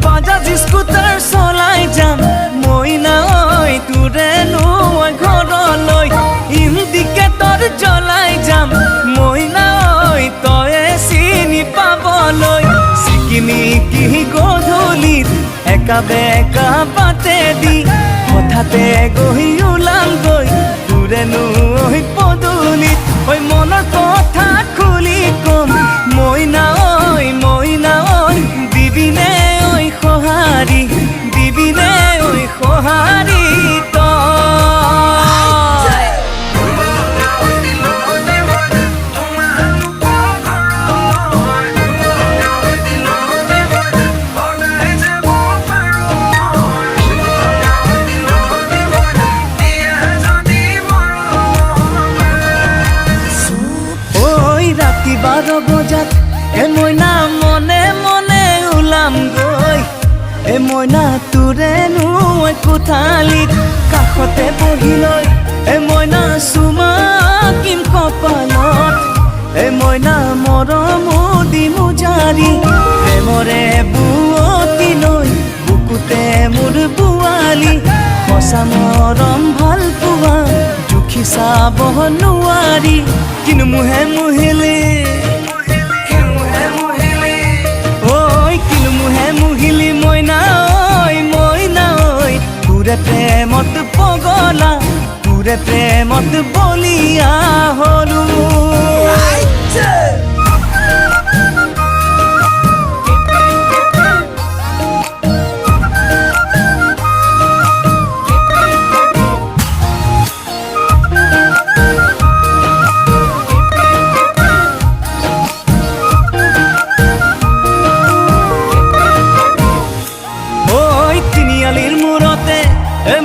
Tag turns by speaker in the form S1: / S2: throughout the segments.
S1: Bajaj scooter চলাই যাম মইনা ঐ তোৰে নোৱা ঘৰলৈ ইণ্ডিকেটৰ জ্বলাই যাম মইনা ঐ তয়ে চিনি পাবলৈ চিকিমিকি গধূলিত একা বেকা বাটে দি হঠাতে গৈ ওলামগৈ তোৰে নোৱা পদূলিত ঐ মনৰ কথা খুলি কম মইনা ঐ দিবিনে সহাৰি দিবিনে ঐ সহাৰি ৰাতি 12 বজাত মইনা মনে মনে ওলাম গৈ মইনা তোৰে নোৱা কোঠালিত কাষতে বহি লৈ মইনা চুমা কিম কপালত মইনা মৰম দিমু জাৰি প্ৰেমৰে বুৱতি লৈ বুকুতে মোৰ বোৱালি সঁচা মৰম ভাল পোৱা জুখি চাব নোৱাৰি কিনো মুহে মুহিলি মইনা ঐ তোৰে প্ৰেমত পগলা তোৰে প্ৰেমত বলিয়া হলো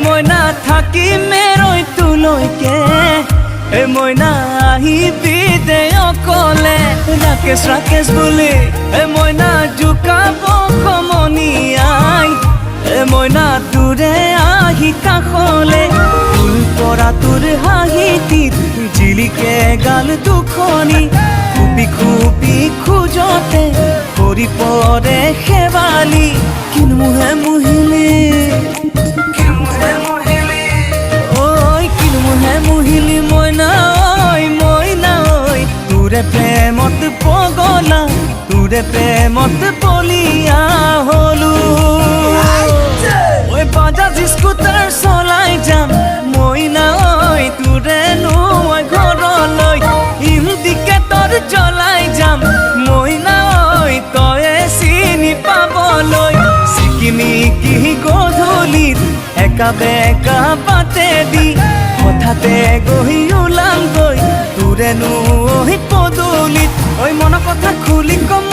S1: মইনা থাকিমে ৰৈ তোলৈকে মইনা আহিবি দে অকলে ৰাকেশ বুলি মইনা জোকাব সমনীয়াই মইনা তোৰে আহি কাষলে ফুল পৰা তোৰ হাঁহিটিত জিলিকে গাল দুখনি খুপি খুপি খোজতে ভৰি পৰে শেৱালি কিনো মুহে মুহিলি মুহিলি মইনা ঐ তোৰে প্ৰেমত পগলা তোৰে প্ৰেমত বলিয়া হলো ঐ বাজাজ স্কুটাৰ চলাই যাম মইনা ঐ তোৰে নোৱা ঘৰলৈ ইণ্ডিকেটৰ জ্বলাই যাম মইনা ঐ তয়ে চিনি পাবলৈ চিকিমিকি গধূলিত একা বেকা বাটে দি হঠাতে গৈ ওলামগৈ তোৰে নোৱা পদূলিত ঐ মনৰ কথা খুলি কম